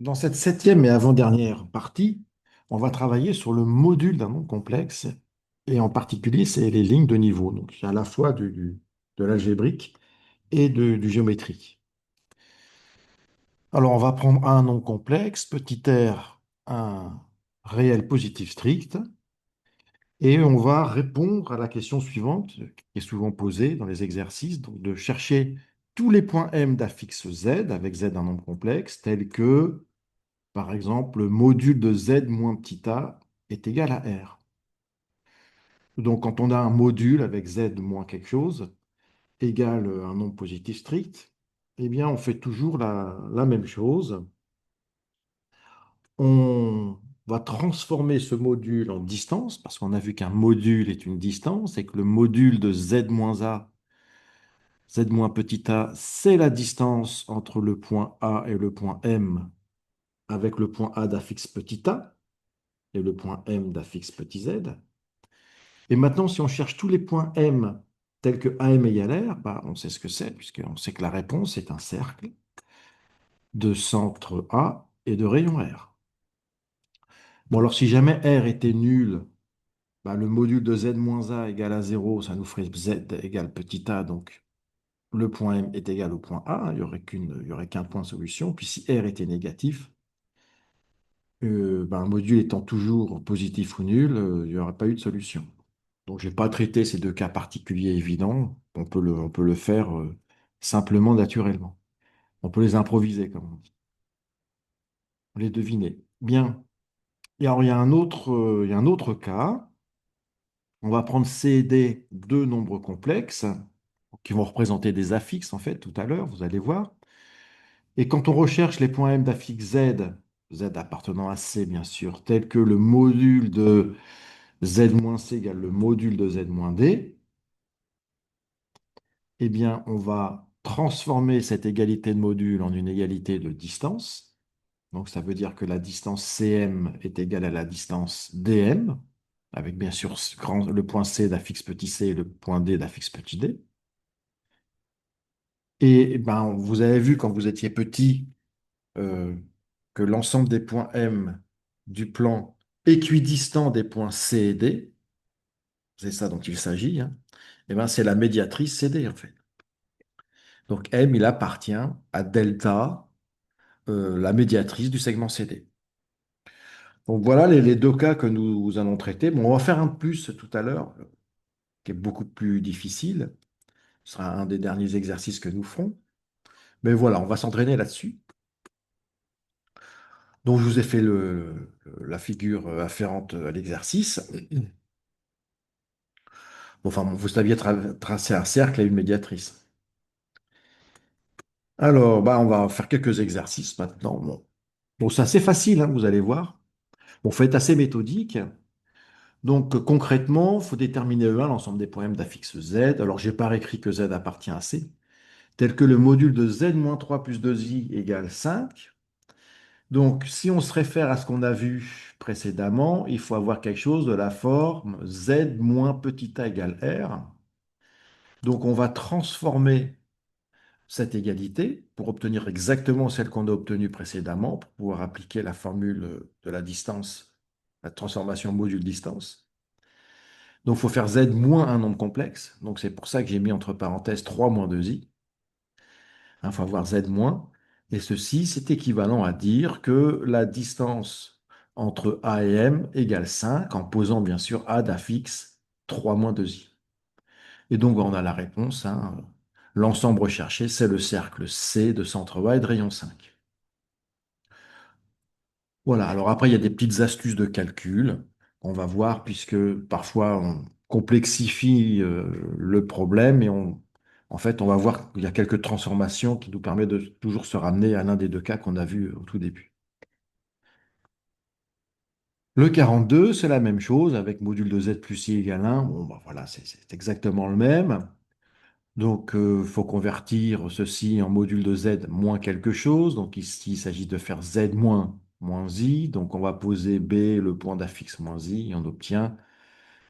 Dans cette septième et avant-dernière partie, on va travailler sur le module d'un nombre complexe, et en particulier, c'est les lignes de niveau. Donc, il y a à la fois de l'algébrique et du géométrique. Alors, on va prendre un nombre complexe, petit r, un réel positif strict, et on va répondre à la question suivante, qui est souvent posée dans les exercices, donc de chercher tous les points M d'affixe Z, avec Z un nombre complexe, tel que par exemple, le module de z moins petit a est égal à r. Donc, quand on a un module avec z moins quelque chose égal à un nombre positif strict, eh bien, on fait toujours la même chose. On va transformer ce module en distance, parce qu'on a vu qu'un module est une distance, et que le module de z moins a, z moins petit a, c'est la distance entre le point A et le point M, avec le point A d'affixe petit a et le point M d'affixe petit z. Et maintenant, si on cherche tous les points M tels que AM égale R, bah, on sait ce que c'est, puisqu'on sait que la réponse est un cercle de centre A et de rayon R. Bon, alors si jamais R était nul, bah, le module de Z moins A égale à 0, ça nous ferait Z égale petit a, donc le point M est égal au point A, hein, il y aurait qu'un point de solution. Puis si R était négatif, bah, un module étant toujours positif ou nul, il n'y aurait pas eu de solution. Donc, je n'ai pas traité ces deux cas particuliers évidents. On peut le faire simplement, naturellement. On peut les improviser, comme on dit, les deviner. Bien. Et alors, il y a un autre cas. On va prendre C et D, deux nombres complexes, qui vont représenter des affixes, en fait, tout à l'heure, vous allez voir. Et quand on recherche les points M d'affixe Z, Z appartenant à C, bien sûr, tel que le module de Z-C égale le module de Z-D, eh bien, on va transformer cette égalité de module en une égalité de distance. Donc, ça veut dire que la distance CM est égale à la distance DM, avec bien sûr le point C d'affixe petit c et le point D d'affixe petit d. Et ben, vous avez vu quand vous étiez petit euh, que l'ensemble des points M du plan équidistant des points C et D, c'est ça dont il s'agit, hein, eh ben, c'est la médiatrice CD en fait. Donc M, il appartient à delta, la médiatrice du segment CD. Donc voilà les deux cas que nous allons traiter. Bon, on va faire un de plus tout à l'heure, qui est beaucoup plus difficile. Ce sera un des derniers exercices que nous ferons. Mais voilà, on va s'entraîner là-dessus. Donc je vous ai fait la figure afférente à l'exercice. Bon, enfin, bon, vous saviez tracer un cercle et une médiatrice. Alors, bah, on va faire quelques exercices maintenant. Bon, c'est assez facile, hein, vous allez voir. Bon, faut être assez méthodique. Donc concrètement, il faut déterminer E1, l'ensemble des points M d'affixe Z. Alors, je n'ai pas écrit que Z appartient à C, tel que le module de Z-3 plus 2i égale 5. Donc, si on se réfère à ce qu'on a vu précédemment, il faut avoir quelque chose de la forme Z moins petit a égale R. Donc, on va transformer cette égalité pour obtenir exactement celle qu'on a obtenue précédemment, pour pouvoir appliquer la formule de la distance, la transformation module-distance. Donc, il faut faire z moins un nombre complexe. Donc, c'est pour ça que j'ai mis entre parenthèses 3 moins 2i. Il faut avoir z moins. Et ceci, c'est équivalent à dire que la distance entre A et M égale 5, en posant bien sûr A d'affixe 3 moins 2i. Et donc, on a la réponse, hein. L'ensemble recherché, c'est le cercle C de centre A et de rayon 5. Voilà, alors après, il y a des petites astuces de calcul qu'on va voir, puisque parfois on complexifie le problème en fait, on va voir qu'il y a quelques transformations qui nous permettent de toujours se ramener à l'un des deux cas qu'on a vu au tout début. Le 42, c'est la même chose avec module de z plus i égale 1. Bon, bah voilà, c'est exactement le même. Donc, il faut convertir ceci en module de z moins quelque chose. Donc ici, il s'agit de faire z moins i. Donc, on va poser b, le point d'affixe moins i, et on obtient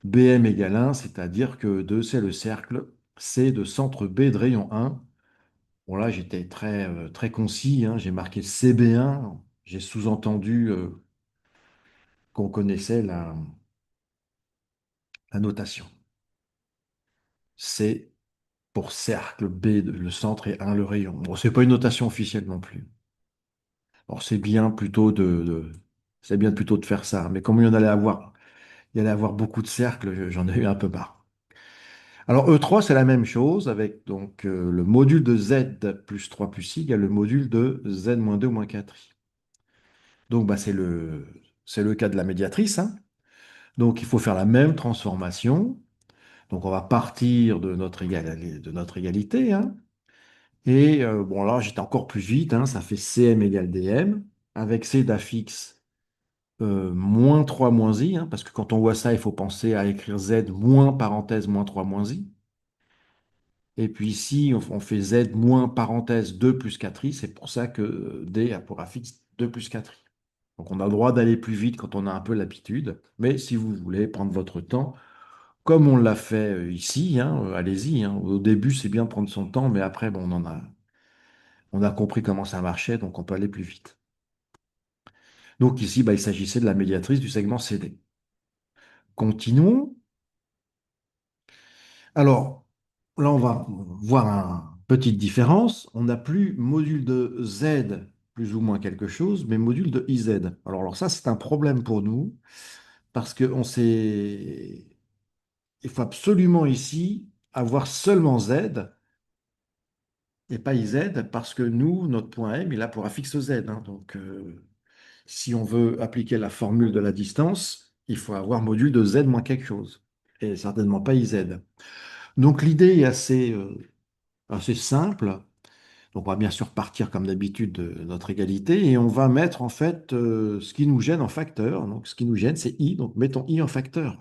bm égale 1, c'est-à-dire que 2, c'est le cercle C de centre B de rayon 1. Bon, là, j'étais très concis, hein. J'ai marqué CB1. j'ai sous-entendu qu'on connaissait la notation. C pour cercle, le centre et 1 le rayon. Bon, c'est pas une notation officielle non plus. Alors c'est bien plutôt de faire ça, mais comme il y allait avoir beaucoup de cercles, j'en ai eu un peu marre. Alors E3, c'est la même chose avec donc le module de Z plus 3 plus I égale le module de Z moins 2 moins 4I. Donc bah, c'est le cas de la médiatrice, hein. Donc il faut faire la même transformation. Donc on va partir de notre égalité, hein. Et bon là, j'étais encore plus vite, hein, ça fait Cm égale Dm, avec C d'affixe moins 3 moins I, hein, parce que quand on voit ça, il faut penser à écrire Z moins parenthèse moins 3 moins I. Et puis ici, on fait Z moins parenthèse 2 plus 4I, c'est pour ça que D a pour affixe 2 plus 4I. Donc on a le droit d'aller plus vite quand on a un peu l'habitude, mais si vous voulez prendre votre temps, comme on l'a fait ici, hein, allez-y, hein. Au début, c'est bien de prendre son temps, mais après, bon, on a compris comment ça marchait, donc on peut aller plus vite. Donc ici, bah, il s'agissait de la médiatrice du segment CD. Continuons. Alors, là, on va voir une petite différence. On n'a plus module de Z plus ou moins quelque chose, mais module de IZ. Alors ça, c'est un problème pour nous, parce qu'on s'est... Il faut absolument ici avoir seulement Z et pas IZ, parce que nous, notre point M, il a pour affixe Z, hein. Donc, si on veut appliquer la formule de la distance, il faut avoir module de Z moins quelque chose, et certainement pas IZ. Donc, l'idée est assez simple. Donc, on va bien sûr partir comme d'habitude de notre égalité, et on va mettre en fait ce qui nous gêne en facteur. Donc, ce qui nous gêne, c'est I, donc mettons I en facteur.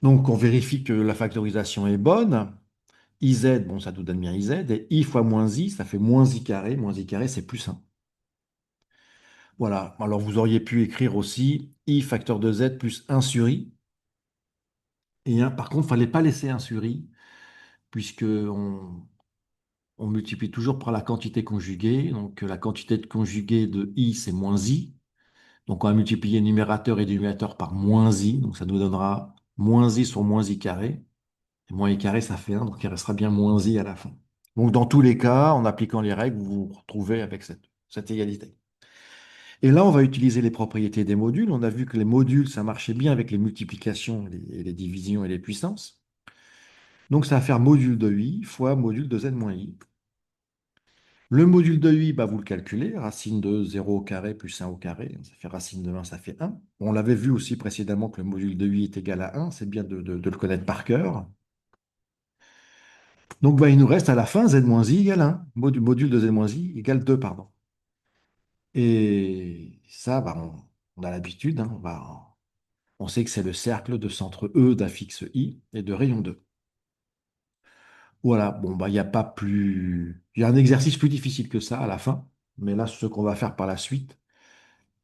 Donc, on vérifie que la factorisation est bonne. IZ, bon, ça nous donne bien IZ, et I fois moins I, ça fait moins I carré. Moins I carré, c'est plus 1. Voilà. Alors, vous auriez pu écrire aussi I facteur de Z plus 1 sur I. Et par contre, il ne fallait pas laisser 1 sur I, puisque on multiplie toujours par la quantité conjuguée. Donc, la quantité de conjuguée de I, c'est moins I. Donc, on va multiplier numérateur et dénominateur par moins I. Donc, ça nous donnera moins I sur moins I carré. Et moins I carré, ça fait 1, donc il restera bien moins I à la fin. Donc, dans tous les cas, en appliquant les règles, vous vous retrouvez avec cette égalité. Et là, on va utiliser les propriétés des modules. On a vu que les modules, ça marchait bien avec les multiplications, les divisions et les puissances. Donc, ça va faire module de i fois module de z moins i. Le module de i, bah, vous le calculez, racine de 0 au carré plus 1 au carré, ça fait racine de 1, ça fait 1. On l'avait vu aussi précédemment que le module de i est égal à 1, c'est bien de le connaître par cœur. Donc, bah, il nous reste à la fin z-i égale 1, module de z-i égale 2, pardon. Et ça, bah, on a l'habitude, hein, on sait que c'est le cercle de centre E d'affixe I et de rayon 2. Voilà, bon, bah, il n'y a pas plus. Il y a un exercice plus difficile que ça à la fin, mais là, ce qu'on va faire par la suite,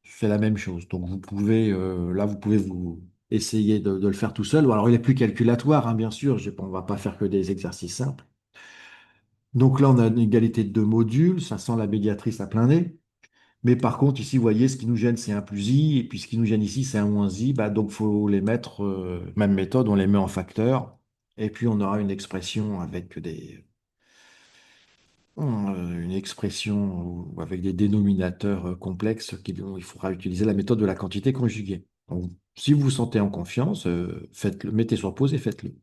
c'est la même chose. Donc, vous pouvez vous essayer de le faire tout seul. Alors, il est plus calculatoire, hein, bien sûr, on ne va pas faire que des exercices simples. Donc là, on a une égalité de deux modules, ça sent la médiatrice à plein nez. Mais par contre, ici, vous voyez, ce qui nous gêne, c'est un plus i, et puis ce qui nous gêne ici, c'est un moins i. Bah, donc, il faut les mettre, même méthode, on les met en facteur, et puis on aura une expression avec une expression avec des dénominateurs complexes il faudra utiliser la méthode de la quantité conjuguée. Donc, si vous vous sentez en confiance, faites-le, mettez sur pause et faites-le.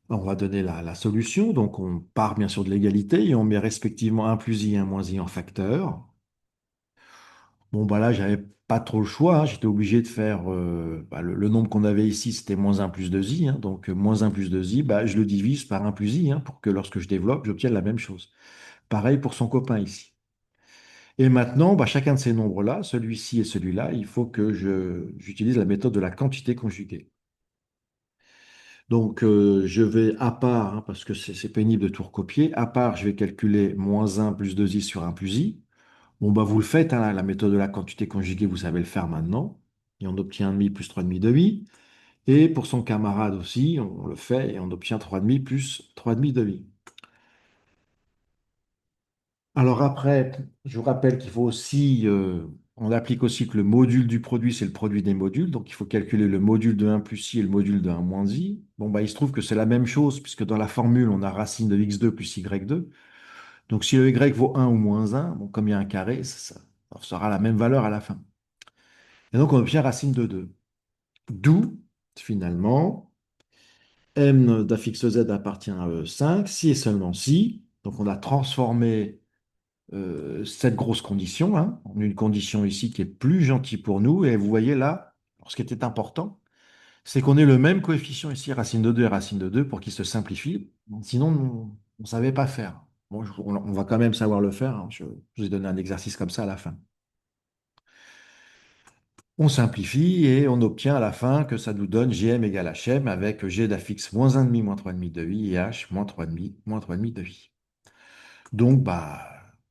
On va donner la solution. Donc, on part bien sûr de l'égalité et on met respectivement un plus i et un moins i en facteur. Bon, bah là, j'avais pas trop le choix, hein. J'étais obligé de faire bah, le nombre qu'on avait ici, c'était moins un plus 2 i, hein. Donc, moins un plus 2 i, bah, je le divise par un plus i, hein, pour que lorsque je développe, j'obtienne la même chose. Pareil pour son copain ici. Et maintenant, bah, chacun de ces nombres-là, celui-ci et celui-là, il faut que j'utilise la méthode de la quantité conjuguée. Donc, je vais à part, hein, parce que c'est pénible de tout recopier, à part, je vais calculer moins un plus 2 i sur un plus i. Bon, bah, vous le faites, hein, la méthode de la quantité conjuguée, vous savez le faire maintenant. Et on obtient 1,5 plus 3,5 de i. Et pour son camarade aussi, on le fait et on obtient 3,5 plus 3,5 de i. Alors après, je vous rappelle qu'il faut aussi, on applique aussi que le module du produit, c'est le produit des modules. Donc il faut calculer le module de un plus i et le module de un moins i. Bon, bah, il se trouve que c'est la même chose, puisque dans la formule, on a racine de x2 plus y2. Donc si le y vaut un ou moins un, bon, comme il y a un carré, ça sera la même valeur à la fin. Et donc on obtient racine de 2. D'où, finalement, m d'affixe z appartient à 5, si et seulement si. Donc on a transformé cette grosse condition, hein, en une condition ici qui est plus gentille pour nous. Et vous voyez là, ce qui était important, c'est qu'on ait le même coefficient ici, racine de 2 et racine de 2, pour qu'il se simplifie. Sinon, on ne savait pas faire. Bon, on va quand même savoir le faire, hein. Je vous ai donné un exercice comme ça à la fin. On simplifie et on obtient à la fin que ça nous donne Gm égale Hm avec G d'affixe moins 1,5 moins 3,5 de i et H moins 3,5 moins 3,5 de i. Donc, bah,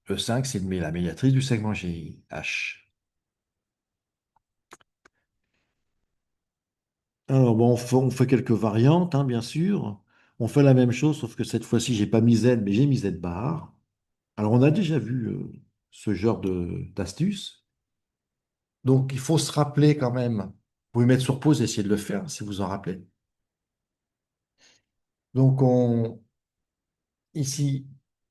E5, c'est la médiatrice du segment GH. Alors, bon, on fait quelques variantes, hein, bien sûr. On fait la même chose, sauf que cette fois-ci, j'ai pas mis Z, mais j'ai mis Z bar. Alors, on a déjà vu ce genre d'astuce. Donc, il faut se rappeler quand même. Vous pouvez mettre sur pause et essayer de le faire, si vous en rappelez. Donc, ici,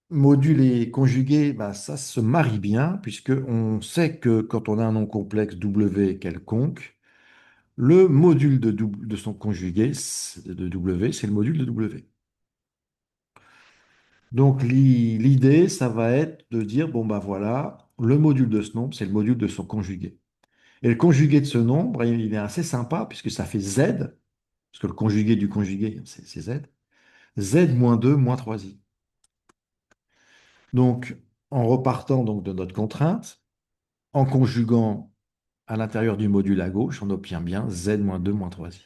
module et conjugué, bah, ça se marie bien, puisque on sait que quand on a un nom complexe W quelconque, le module de son conjugué, de W, c'est le module de W. Donc l'idée, ça va être de dire, bon bah voilà, le module de ce nombre, c'est le module de son conjugué. Et le conjugué de ce nombre, il est assez sympa puisque ça fait Z, parce que le conjugué du conjugué, c'est Z, Z moins 2 moins 3i. Donc en repartant donc de notre contrainte, en conjuguant à l'intérieur du module à gauche, on obtient bien Z moins 2 moins 3i.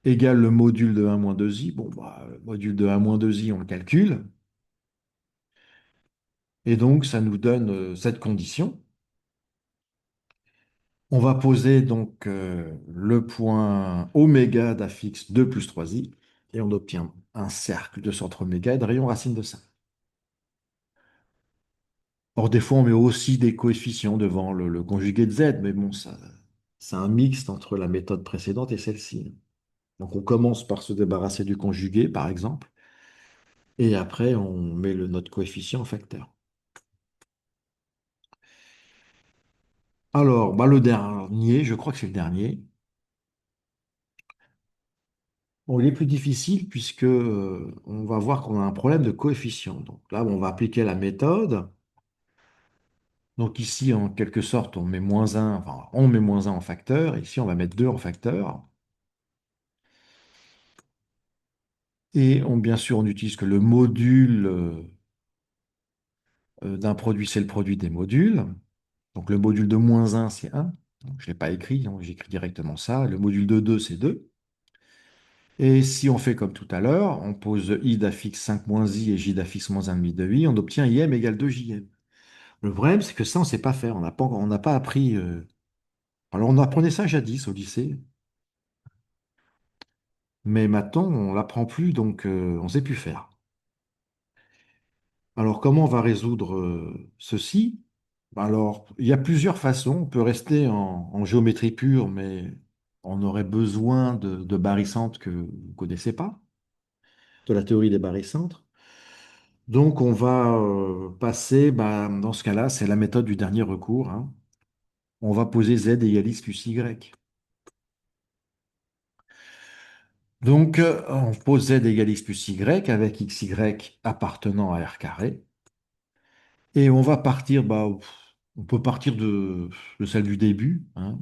Égale le module de 1 moins 2i. Bon, bah, le module de 1 moins 2i, on le calcule. Et donc, ça nous donne cette condition. On va poser donc le point oméga d'affixe 2 plus 3i et on obtient un cercle de centre oméga et de rayon racine de 5. Or, des fois, on met aussi des coefficients devant le conjugué de z, mais bon, ça, c'est un mixte entre la méthode précédente et celle-ci. Donc, on commence par se débarrasser du conjugué, par exemple, et après, on met notre coefficient en facteur. Alors, bah, le dernier, je crois que c'est le dernier. Bon, il est plus difficile puisque on va voir qu'on a un problème de coefficient. Donc là, on va appliquer la méthode. Donc ici, en quelque sorte, on met moins un, enfin, on met moins un en facteur. Ici, on va mettre 2 en facteur. Et bien sûr, on utilise que le module d'un produit, c'est le produit des modules. Donc le module de moins un, c'est 1. Donc, je ne l'ai pas écrit, donc j'écris directement ça. Le module de 2, c'est 2. Et si on fait comme tout à l'heure, on pose i d'affixe 5 moins i et j d'affixe moins 1,5 de i, on obtient im égale 2jm. Le problème, c'est que ça, on ne sait pas faire. On n'a pas appris. Alors, on apprenait ça jadis au lycée, mais maintenant, on l'apprend plus, donc on ne sait plus faire. Alors, comment on va résoudre ceci? Alors, il y a plusieurs façons. On peut rester en géométrie pure, mais on aurait besoin de barycentres que vous ne connaissez pas, de la théorie des barycentres. Donc, on va passer, bah, dans ce cas-là, c'est la méthode du dernier recours, hein. On va poser z égale x plus y. Donc, on pose z égale x plus y avec xy appartenant à r carré. Et on va partir, bah, on peut partir de celle du début, hein.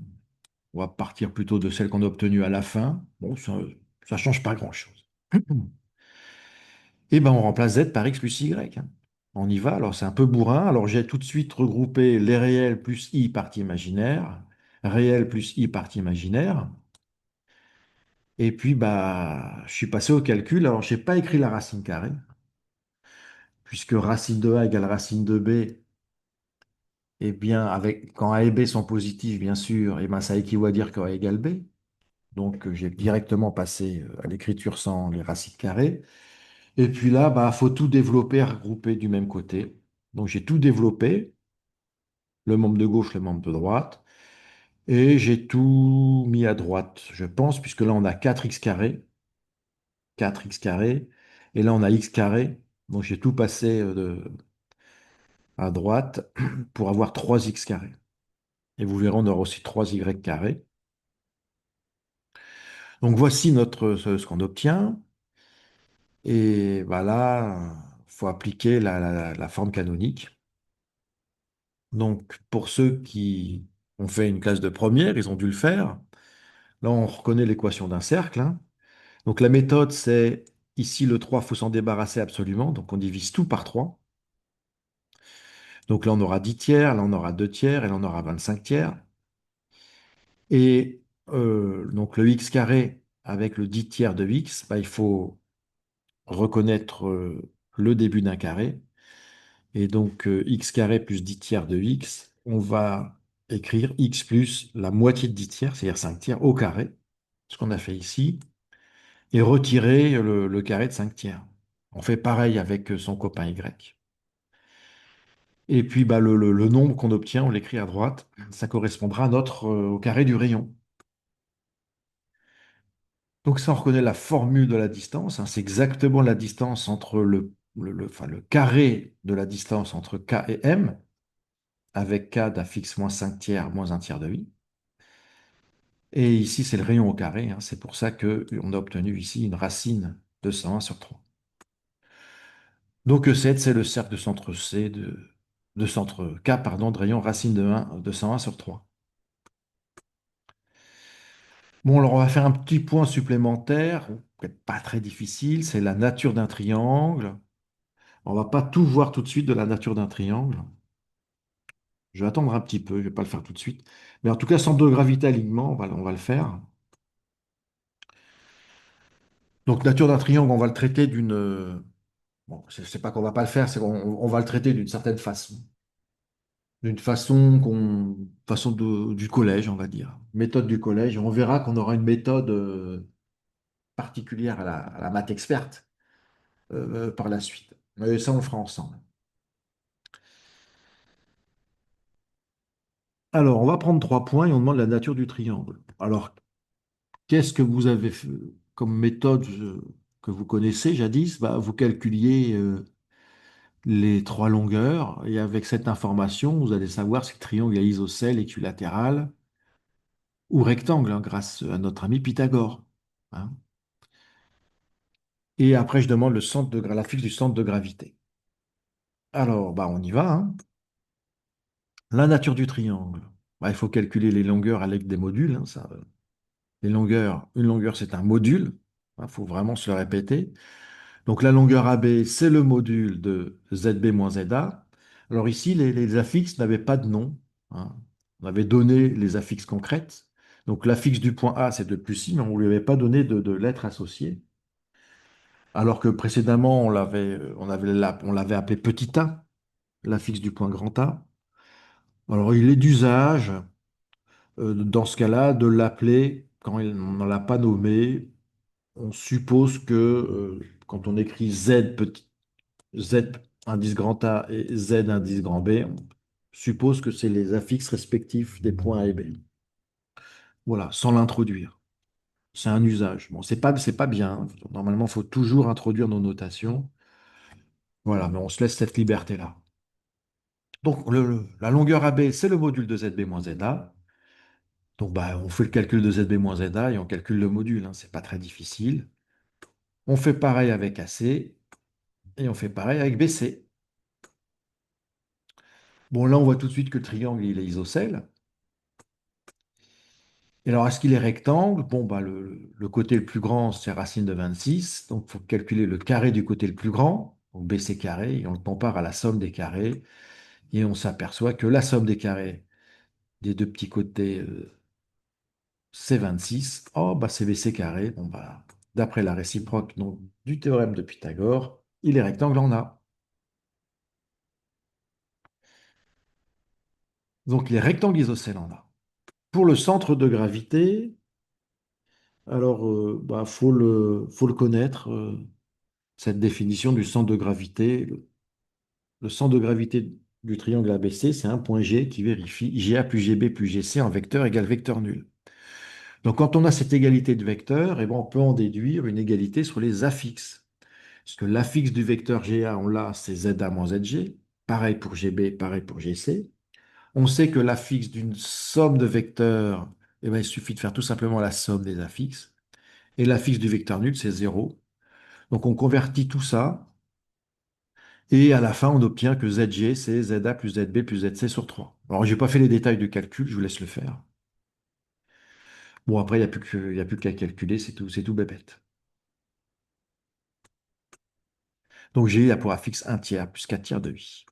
On va partir plutôt de celle qu'on a obtenue à la fin. Bon, ça ne change pas grand-chose. Et ben, on remplace z par x plus y, hein. On y va. Alors, c'est un peu bourrin. Alors, j'ai tout de suite regroupé les réels plus i partie imaginaire, réel plus i partie imaginaire. Et puis, bah, je suis passé au calcul. Alors, je n'ai pas écrit la racine carrée, puisque racine de A égale racine de B, eh bien, quand A et B sont positifs, bien sûr, eh ben, ça équivaut à dire que A égale B. Donc, j'ai directement passé à l'écriture sans les racines carrées. Et puis là, bah, faut tout développer, regrouper du même côté. Donc j'ai tout développé, le membre de gauche, le membre de droite, et j'ai tout mis à droite, je pense, puisque là on a 4x carré, 4x carré, et là on a x carré. Donc j'ai tout passé à droite pour avoir 3x carré. Et vous verrez, on aura aussi 3y carré. Donc voici ce qu'on obtient. Et voilà, il faut appliquer la forme canonique. Donc pour ceux qui ont fait une classe de première, ils ont dû le faire. Là, on reconnaît l'équation d'un cercle, hein. Donc la méthode, c'est ici le 3, il faut s'en débarrasser absolument. Donc on divise tout par 3. Donc là, on aura 10 tiers, là, on aura 2 tiers, et là, on aura 25 tiers. Et donc le x carré avec le 10 tiers de x, bah, il faut reconnaître le début d'un carré. Et donc x carré plus 10 tiers de x, on va écrire x plus la moitié de 10 tiers, c'est-à-dire 5 tiers au carré, ce qu'on a fait ici, et retirer le carré de 5 tiers. On fait pareil avec son copain y. Et puis bah, le nombre qu'on obtient, on l'écrit à droite, ça correspondra à au carré du rayon. Donc ça, on reconnaît la formule de la distance, hein. C'est exactement la distance entre enfin, le carré de la distance entre K et M, avec K d'un fixe moins 5 tiers moins un tiers de I. Et ici, c'est le rayon au carré, hein. C'est pour ça qu'on a obtenu ici une racine de 101 sur 3. Donc E7, c'est le cercle de centre C de centre K, pardon, de rayon racine de 101 sur 3. Bon, alors on va faire un petit point supplémentaire, peut-être pas très difficile, c'est la nature d'un triangle. On va pas tout voir tout de suite de la nature d'un triangle. Je vais attendre un petit peu, je vais pas le faire tout de suite. Mais en tout cas, centre de gravité, alignement, on va le faire. Donc, nature d'un triangle, on va le traiter d'une... Bon, c'est pas qu'on va pas le faire, c'est qu'on on va le traiter d'une certaine façon. D'une façon du collège, on va dire. Méthode du collège. On verra qu'on aura une méthode particulière à la maths experte par la suite. Mais ça, on le fera ensemble. Alors, on va prendre 3 points et on demande la nature du triangle. Alors, qu'est-ce que vous avez fait comme méthode que vous connaissez jadis? Bah, vous calculiez les 3 longueurs et avec cette information, vous allez savoir si le triangle est isocèle, équilatéral ou rectangle, hein, grâce à notre ami Pythagore, hein. Et après, je demande la fiche du centre de gravité. Alors, bah, on y va, hein. La nature du triangle. Bah, il faut calculer les longueurs avec des modules, hein, ça. Les longueurs, une longueur, c'est un module. Il faut vraiment se le répéter. Donc la longueur AB, c'est le module de ZB moins ZA. Alors ici, les affixes n'avaient pas de nom, hein. On avait donné les affixes concrètes. Donc l'affixe du point A, c'est 2 plus I, mais on ne lui avait pas donné de lettres associées. Alors que précédemment, on l'avait appelé petit a, l'affixe du point grand A. Alors il est d'usage, dans ce cas-là, de l'appeler, quand on ne l'a pas nommé, on suppose que quand on écrit Z indice grand A et Z indice grand B, on suppose que c'est les affixes respectifs des points A et B. Voilà, sans l'introduire. C'est un usage. Bon, c'est pas bien. Normalement, il faut toujours introduire nos notations. Voilà, mais on se laisse cette liberté-là. Donc, la longueur AB, c'est le module de ZB moins ZA. Donc, bah, on fait le calcul de ZB moins ZA et on calcule le module, hein. C'est pas très difficile. On fait pareil avec AC et on fait pareil avec BC. Bon, là, on voit tout de suite que le triangle, il est isocèle. Et alors, est-ce qu'il est rectangle? Bon, bah, le côté le plus grand, c'est racine de 26. Donc, il faut calculer le carré du côté le plus grand, donc BC carré, et on le compare à la somme des carrés. Et on s'aperçoit que la somme des carrés des deux petits côtés, c'est 26. Oh, bah, c'est BC carré. Bon, bah, d'après la réciproque donc, du théorème de Pythagore, il est rectangle en A. Donc, les rectangles isocèles en A. Pour le centre de gravité, alors, bah, faut le connaître. cette définition du centre de gravité. Le centre de gravité du triangle ABC, c'est un point G qui vérifie GA plus GB plus GC en vecteur égale vecteur nul. Donc quand on a cette égalité de vecteurs, eh ben, on peut en déduire une égalité sur les affixes. Parce que l'affixe du vecteur GA, on l'a, c'est ZA moins ZG. Pareil pour GB, pareil pour GC. On sait que l'affixe d'une somme de vecteurs, eh ben, il suffit de faire tout simplement la somme des affixes. Et l'affixe du vecteur nul, c'est 0. Donc on convertit tout ça. Et à la fin, on obtient que ZG, c'est ZA plus ZB plus ZC sur 3. Alors, je n'ai pas fait les détails du calcul, je vous laisse le faire. Bon, après, il y a plus qu'à calculer, c'est tout bébête. Donc, j'ai pour affixe 1 tiers plus 4 tiers de i.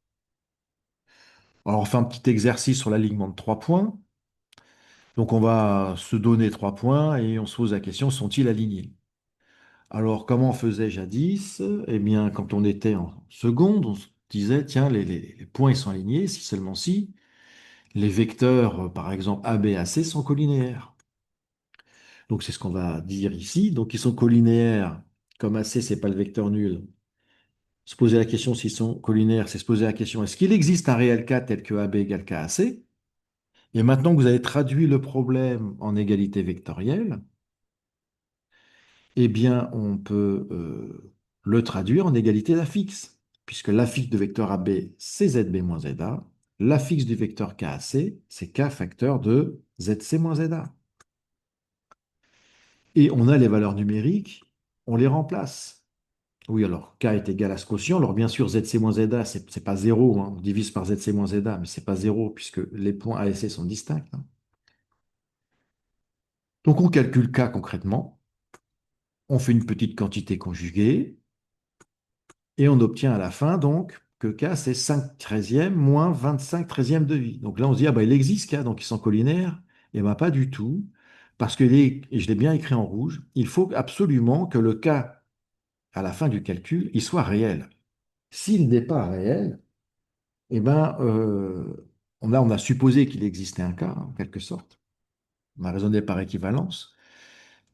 Alors, on fait un petit exercice sur l'alignement de 3 points. Donc, on va se donner 3 points et on se pose la question, sont-ils alignés? Alors, comment on faisait jadis? Eh bien, quand on était en seconde, on se disait, tiens, les points ils sont alignés, si seulement si. Les vecteurs, par exemple, A, B, A, C, sont collinéaires. Donc, c'est ce qu'on va dire ici. Donc, ils sont collinéaires. Comme AC, c'est pas le vecteur nul. Se poser la question s'ils sont collinaires, c'est se poser la question, est-ce qu'il existe un réel cas tel que AB égale KAC? Et maintenant que vous avez traduit le problème en égalité vectorielle, eh bien, on peut le traduire en égalité d'affixe, puisque l'affixe de vecteur AB, c'est ZB moins ZA. L'affixe du vecteur KAC, c'est K facteur de ZC moins ZA. Et on a les valeurs numériques, on les remplace. Oui, alors K est égal à ce quotient. Alors bien sûr, ZC moins ZA, c'est pas zéro, hein. On divise par ZC moins ZA, mais c'est pas zéro puisque les points A et C sont distincts, hein. Donc on calcule K concrètement, on fait une petite quantité conjuguée et on obtient à la fin donc que K c'est 5 treizièmes moins 25 treizièmes de i. Donc là on se dit, ah bah il existe K, donc ils sont collinaires. Et bien pas du tout, parce que et je l'ai bien écrit en rouge, il faut absolument que le K à la fin du calcul, il soit réel. S'il n'est pas réel, eh ben, on a supposé qu'il existait un cas, en quelque sorte. On a raisonné par équivalence.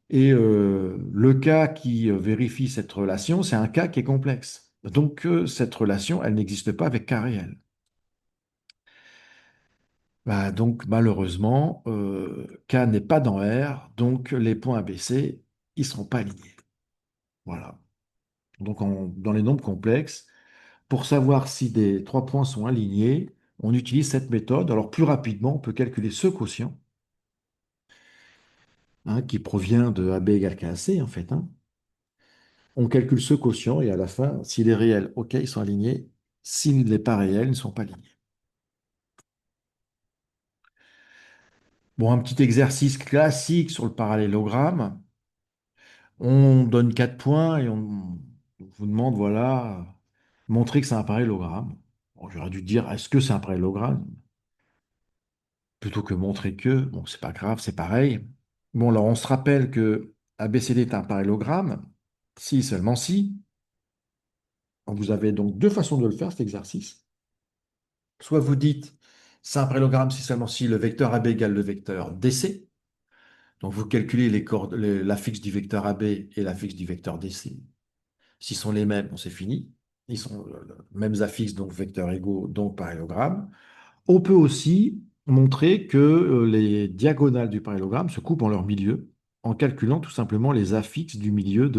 Et le cas qui vérifie cette relation, c'est un cas qui est complexe. Donc, cette relation, elle n'existe pas avec cas réel. Bah, donc, malheureusement, K n'est pas dans R, donc les points ABC, ils ne seront pas alignés. Voilà. Donc, dans les nombres complexes, pour savoir si des trois points sont alignés, on utilise cette méthode. Alors, plus rapidement, on peut calculer ce quotient, hein, qui provient de AB égale KAC, en fait, hein. On calcule ce quotient et à la fin, s'il est réel, OK, ils sont alignés. S'il n'est pas réel, ils ne sont pas alignés. Bon, un petit exercice classique sur le parallélogramme. On donne 4 points et on vous demande, voilà, montrer que c'est un parallélogramme. Bon, j'aurais dû dire, est-ce que c'est un parallélogramme? Plutôt que montrer que, bon, c'est pas grave, c'est pareil. Bon, alors on se rappelle que ABCD est un parallélogramme, si seulement si. Vous avez donc deux façons de le faire, cet exercice. Soit vous dites, c'est un parallélogramme si seulement si le vecteur AB égale le vecteur DC. Donc vous calculez l'affixe du vecteur AB et l'affixe du vecteur DC. S'ils sont les mêmes, bon, c'est fini. Ils sont mêmes affixes, donc vecteurs égaux, donc parallélogramme. On peut aussi montrer que les diagonales du parallélogramme se coupent en leur milieu en calculant tout simplement les affixes du milieu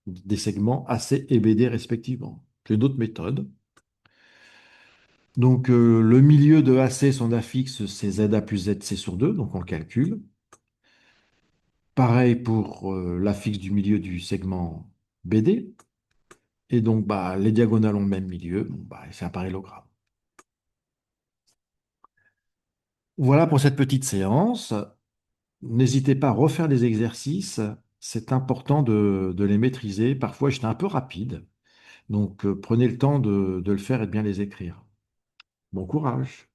des segments AC et BD respectivement. C'est une autre méthode. Donc le milieu de AC, son affixe, c'est ZA plus ZC sur 2, donc on le calcule. Pareil pour l'affixe du milieu du segment BD. Et donc bah, les diagonales ont le même milieu, bon, bah, c'est un parallélogramme. Voilà pour cette petite séance. N'hésitez pas à refaire des exercices. C'est important de les maîtriser. Parfois, j'étais un peu rapide. Donc, prenez le temps de le faire et de bien les écrire. Bon courage.